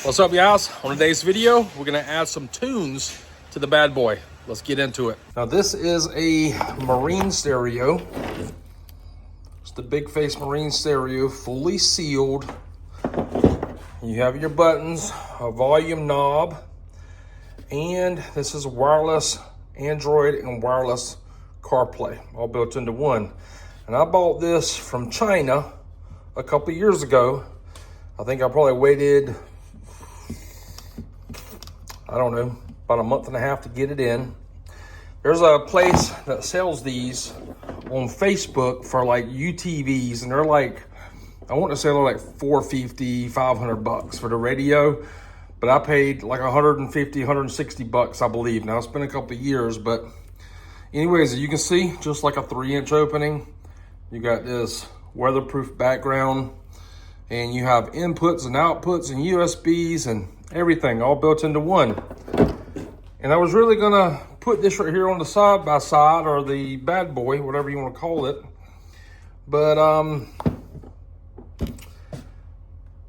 What's up, guys? On today's video, we're gonna add some tunes to the Bad Boy. Let's get into it. Now this is a marine stereo. It's the big face marine stereo, fully sealed. You have your buttons, a volume knob, and this is wireless Android and wireless CarPlay, all built into one. And I bought this from China a couple years ago. I think I probably waited, I don't know, about a month and a half to get it in. There's a place that sells these on Facebook for like UTVs, and they're like, I want to say they're like $450, $500 for the radio, but I paid like $150, $160, I believe. Now it's been a couple of years, but anyways, as you can see, just like a 3-inch opening, you got this weatherproof background, and you have inputs and outputs and USBs and everything all built into one. And I was really gonna put this right here on the side by side, or the Bad Boy, whatever you want to call it, but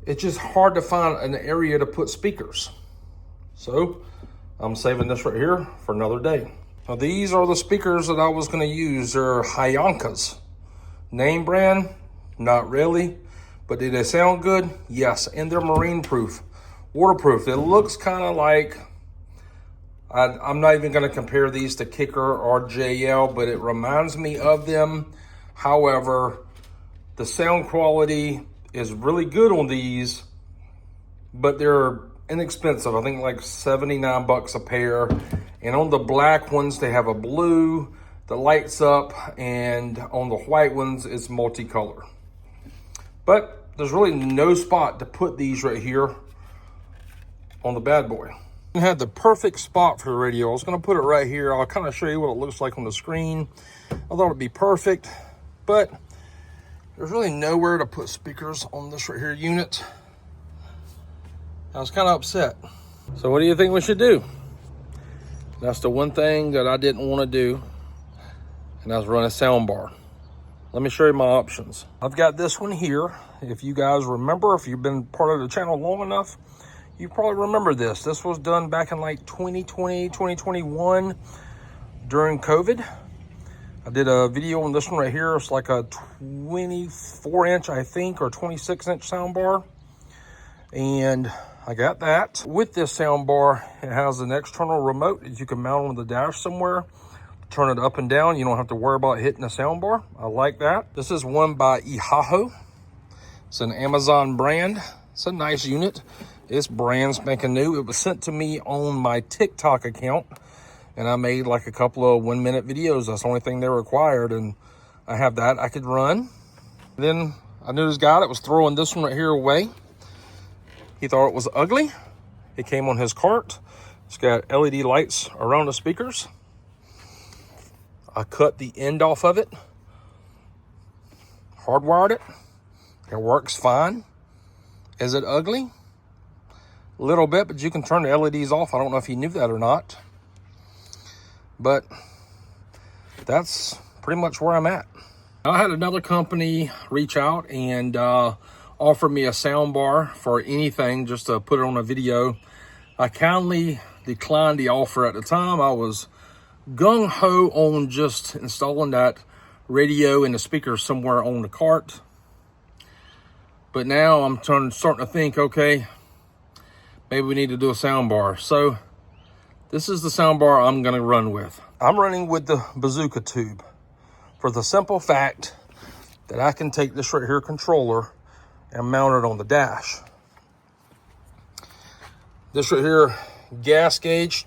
it's just hard to find an area to put speakers, so I'm saving this right here for another day. Now these are the speakers that I was going to use. They're Hyankas. Name brand, not really, but do they sound good? Yes, and they're marine proof, waterproof. It looks kind of like, I'm not even going to compare these to Kicker or JL, but it reminds me of them. However, the sound quality is really good on these, but they're inexpensive. I think like $79 a pair. And on the black ones, they have a blue that lights up, and on the white ones, it's multicolor. But there's really no spot to put these right here on the Bad Boy. I had the perfect spot for the radio. I was gonna put it right here. I'll kind of show you what it looks like on the screen. I thought it'd be perfect, but there's really nowhere to put speakers on this right here unit. I was kind of upset. So what do you think we should do? That's the one thing that I didn't want to do, and that's run a soundbar. Let me show you my options. I've got this one here. If you guys remember, if you've been part of the channel long enough, you probably remember this. This was done back in like 2020, 2021 during COVID. I did a video on this one right here. It's like a 24-inch, I think, or 26-inch soundbar. And I got that. With this soundbar, it has an external remote that you can mount on the dash somewhere. Turn it up and down. You don't have to worry about hitting the soundbar. I like that. This is one by Ihaho. It's an Amazon brand. It's a nice unit. It's brand spanking new. It was sent to me on my TikTok account, and I made like a couple of 1-minute videos. That's the only thing they required, and I have that I could run. Then I knew this guy that was throwing this one right here away. He thought it was ugly. It came on his cart. It's got LED lights around the speakers. I cut the end off of it, hardwired it. It works fine. Is it ugly? A little bit, but you can turn the LEDs off. I don't know if you knew that or not, but that's pretty much where I'm at. I had another company reach out and offer me a soundbar for anything, just to put it on a video. I kindly declined the offer at the time. I was gung-ho on just installing that radio and the speakers somewhere on the cart. But now I'm starting to think, okay, maybe we need to do a soundbar. So this is the soundbar I'm gonna run with. I'm running with the Bazooka tube for the simple fact that I can take this right here controller and mount it on the dash. This right here gas gauge,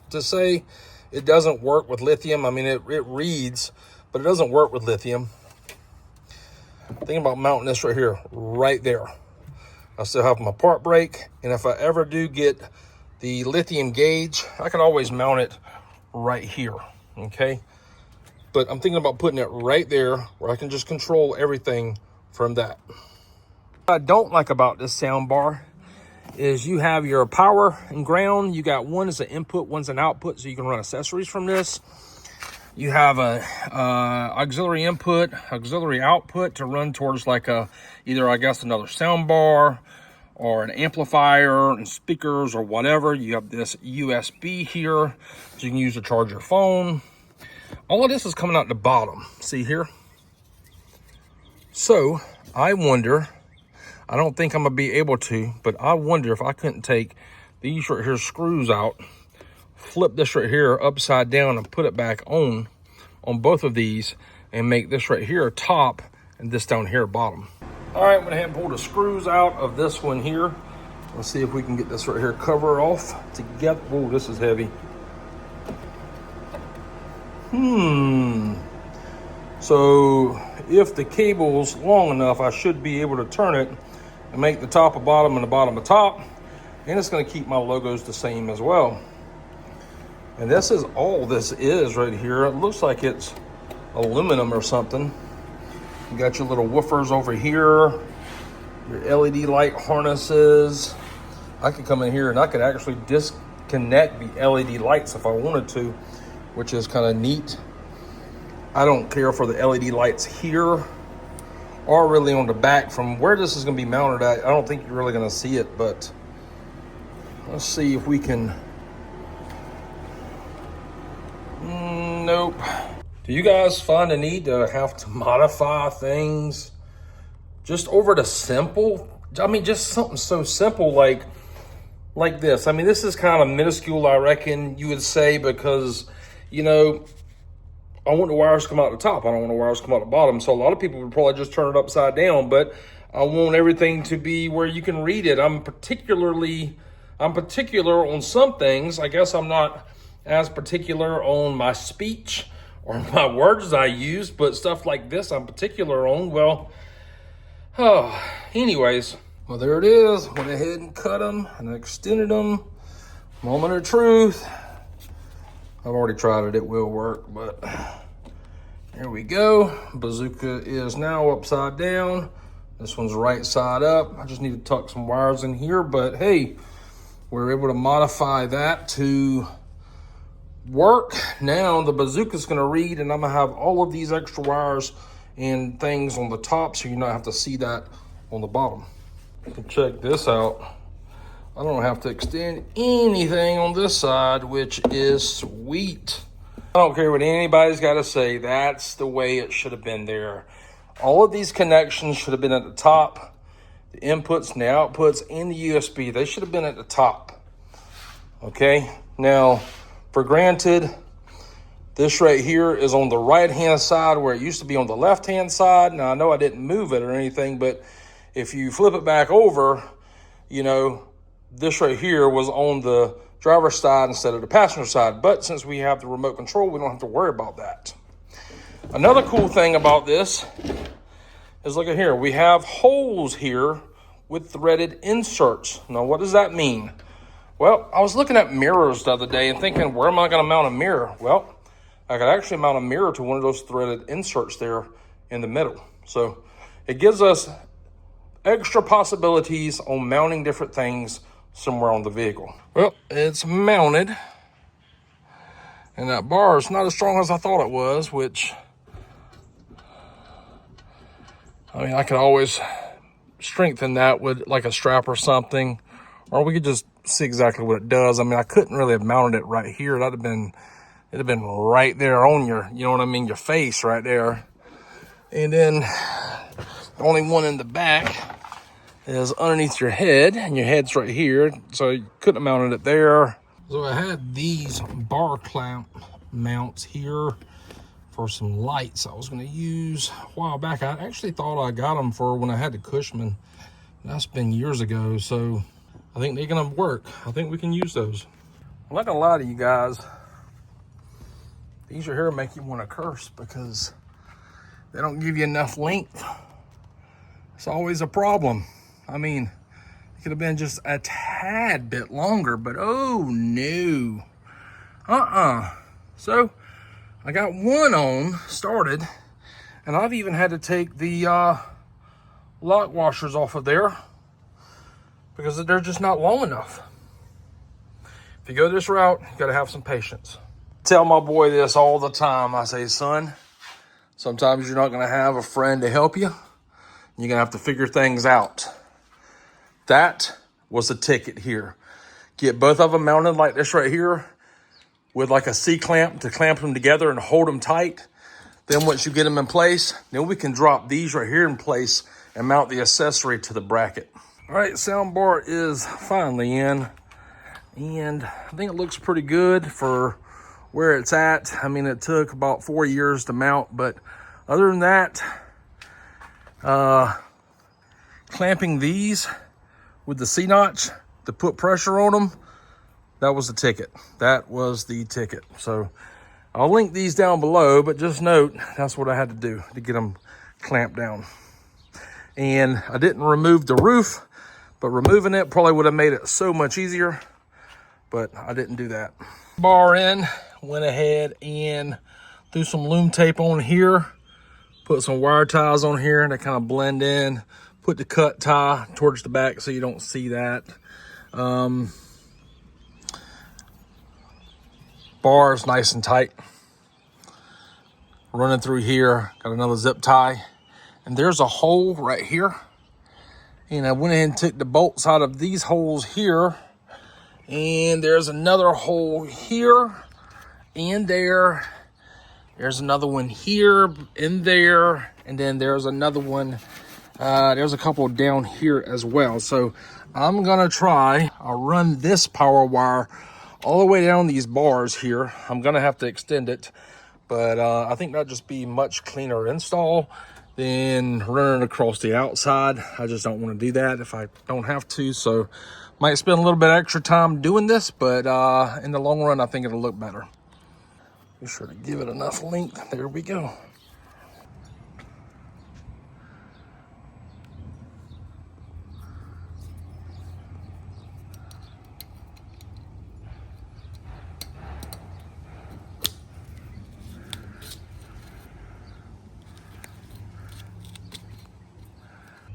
to say it doesn't work with lithium. I mean, it reads, but it doesn't work with lithium. Thinking about mounting this right here, right there. I still have my part brake, and if I ever do get the lithium gauge, I can always mount it right here, okay? But I'm thinking about putting it right there where I can just control everything from that. What I don't like about this soundbar is you have your power and ground. You got one is an input, one's an output, so you can run accessories from this. You have a auxiliary input, auxiliary output to run towards like a, either I guess another sound bar or an amplifier and speakers or whatever. You have this USB here, so you can use to charge your phone. All of this is coming out the bottom, see here? So I wonder, I don't think I'm gonna be able to, but I wonder if I couldn't take these right here screws out, flip this right here upside down and put it back on both of these and make this right here top and this down here bottom. All right, I'm gonna have to pull the screws out of this one here. Let's see if we can get this right here cover off together. Oh, this is heavy. So if the cable's long enough, I should be able to turn it and make the top a bottom and the bottom a top. And it's gonna keep my logos the same as well. And this is all this is right here. It looks like it's aluminum or something. You got your little woofers over here, your LED light harnesses. I could come in here and I could actually disconnect the LED lights if I wanted to, which is kind of neat. I don't care for the LED lights here or really on the back. From where this is gonna be mounted at, I don't think you're really gonna see it, but let's see if we can. Nope. Do you guys find the need to have to modify things just over the simple? I mean, just something so simple like this. I mean, this is kind of minuscule, I reckon you would say, because, you know, I want the wires to come out the top. I don't want the wires to come out the bottom. So a lot of people would probably just turn it upside down, but I want everything to be where you can read it. I'm particular on some things. I guess I'm not as particular on my speech or my words I use, but stuff like this I'm particular on. Well, anyways, well, there it is. Went ahead and cut them and extended them. Moment of truth. I've already tried it, it will work, but here we go. Bazooka is now upside down. This one's right side up. I just need to tuck some wires in here, but hey, we're able to modify that to work. Now the Bazooka's gonna read, and I'm gonna have all of these extra wires and things on the top, so you not have to see that on the bottom. Check this out. I don't have to extend anything on this side, which is sweet. I don't care what anybody's got to say. That's the way it should have been there. All of these connections should have been at the top. The inputs and the outputs and the USB, they should have been at the top. Okay, now for granted, this right here is on the right-hand side where it used to be on the left-hand side. Now, I know I didn't move it or anything, but if you flip it back over, you know, this right here was on the driver's side instead of the passenger side. But since we have the remote control, we don't have to worry about that. Another cool thing about this is, look at here. We have holes here with threaded inserts. Now, what does that mean? Well, I was looking at mirrors the other day and thinking, where am I going to mount a mirror? Well, I could actually mount a mirror to one of those threaded inserts there in the middle. So it gives us extra possibilities on mounting different things somewhere on the vehicle. Well, it's mounted, and that bar is not as strong as I thought it was, which, I mean, I could always strengthen that with like a strap or something, or we could just see exactly what it does. I mean, I couldn't really have mounted it right here. It'd have been right there on your, you know what I mean, your face right there. And then the only one in the back is underneath your head, and your head's right here, so you couldn't have mounted it there. So I had these bar clamp mounts here for some lights I was going to use a while back. I actually thought I got them for when I had the Cushman. That's been years ago, so I think they're going to work. I think we can use those. I'm not going to lie to you guys. These right here make you want to curse because they don't give you enough length. It's always a problem. I mean, it could have been just a tad bit longer, but oh no. So I got one started, and I've even had to take the lock washers off of there because they're just not long enough. If you go this route, you gotta have some patience. Tell my boy this all the time. I say, son, sometimes you're not gonna have a friend to help you. You're gonna have to figure things out. That was the ticket here. Get both of them mounted like this right here with like a C-clamp to clamp them together and hold them tight. Then once you get them in place, then we can drop these right here in place and mount the accessory to the bracket. All right, soundbar is finally in, and I think it looks pretty good for where it's at. I mean, it took about 4 years to mount, but other than that, clamping these with the C-notch to put pressure on them, that was the ticket. That was the ticket. So I'll link these down below, but just note, that's what I had to do to get them clamped down. And I didn't remove the roof, but removing it probably would have made it so much easier, but I didn't do that. Bar in, went ahead and threw some loom tape on here, put some wire ties on here to kind of blend in, put the cut tie towards the back so you don't see that. Bar is nice and tight. Running through here, got another zip tie, and there's a hole right here. And I went ahead and took the bolts out of these holes here, and there's another hole here and there. There's another one here and there, and then there's another one. There's a couple down here as well. So I'm gonna try, I'll run this power wire all the way down these bars here. I'm gonna have to extend it, but I think that'd just be much cleaner install than running across the outside. I just don't want to do that if I don't have to. So might spend a little bit extra time doing this, but in the long run, I think it'll look better. Be sure to give it enough length. There we go.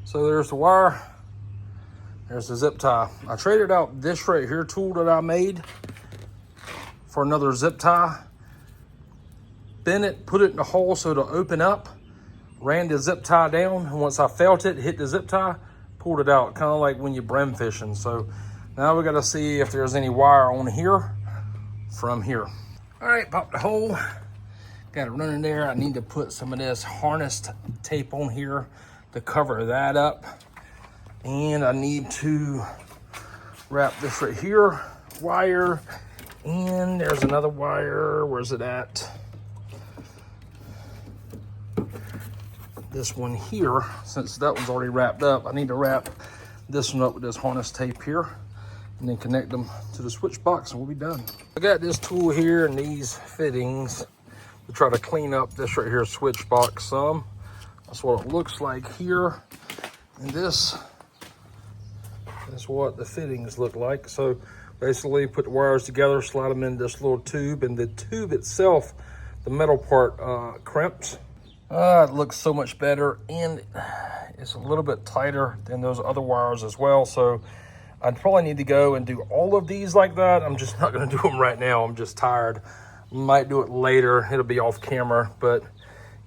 So there's the wire, there's the zip tie. I traded out this right here tool that I made for another zip tie. Bent it, put it in the hole so it'll open up, ran the zip tie down, and once I felt it hit the zip tie, pulled it out, kind of like when you're brim fishing. So now we gotta see if there's any wire on here from here. All right, pop the hole, got it running there. I need to put some of this harnessed tape on here to cover that up, and I need to wrap this right here, wire, and there's another wire. Where's it at? This one here, since that one's already wrapped up, I need to wrap this one up with this harness tape here and then connect them to the switch box and we'll be done. I got this tool here and these fittings to try to clean up this right here switch box some. That's what it looks like here. And this is what the fittings look like. So basically put the wires together, slide them in this little tube, and the tube itself, the metal part crimps. It looks so much better, and it's a little bit tighter than those other wires as well. So I'd probably need to go and do all of these like that. I'm just not gonna do them right now. I'm just tired. Might do it later. It'll be off camera, but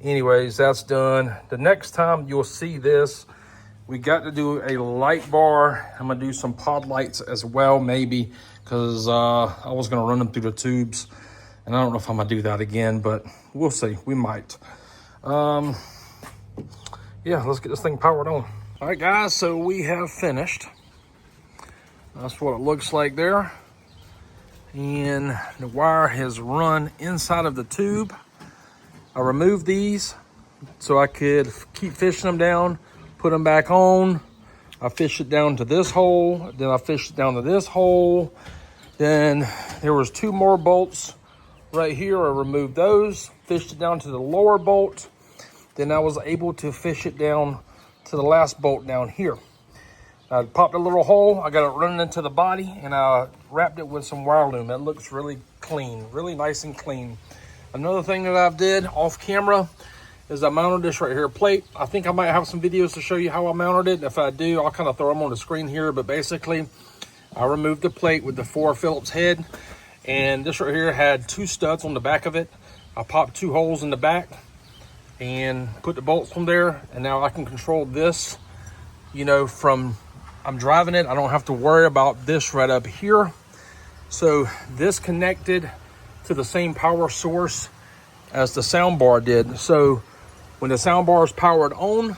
anyways, that's done. The next time you'll see this, we got to do a light bar. I'm gonna do some pod lights as well, maybe, because I was gonna run them through the tubes, and I don't know if I'm gonna do that again, but we'll see. We might. Yeah, let's get this thing powered on. All right, guys, so we have finished. That's what it looks like there. And the wire has run inside of the tube. I removed these so I could keep fishing them down, put them back on. I fished it down to this hole, then I fished it down to this hole. Then there was 2 more bolts right here. I removed those, fished it down to the lower bolt. Then I was able to fish it down to the last bolt down here. I popped a little hole, I got it running into the body, and I wrapped it with some wire loom. It looks really clean, really nice and clean. Another thing that I've did off camera is I mounted this right here plate. I think I might have some videos to show you how I mounted it. If I do, I'll kind of throw them on the screen here, but basically I removed the plate with the 4 Phillips head, and this right here had 2 studs on the back of it. I popped 2 holes in the back and put the bolts on there, and now I can control this, you know, from I'm driving it. I don't have to worry about this right up here. So this connected to the same power source as the sound bar did. So when the sound bar is powered on,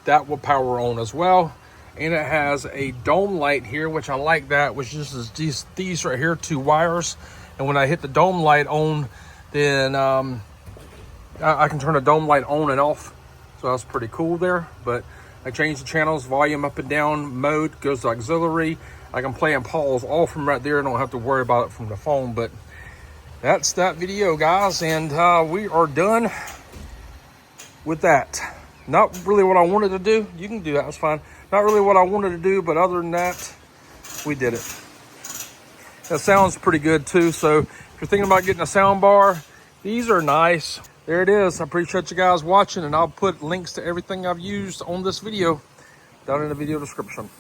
that will power on as well. And it has a dome light here, which I like that, which is these right here, 2 wires. And when I hit the dome light on, then I can turn the dome light on and off. So that's pretty cool there. But I changed the channels, volume up and down, mode goes to auxiliary. I can play and pause all from right there. I don't have to worry about it from the phone. But that's that video, guys. And we are done with that. Not really what I wanted to do. You can do that, that's fine. Not really what I wanted to do, but other than that, we did it. That sounds pretty good too. So if you're thinking about getting a sound bar, these are nice. There it is. I appreciate you guys watching, and I'll put links to everything I've used on this video down in the video description.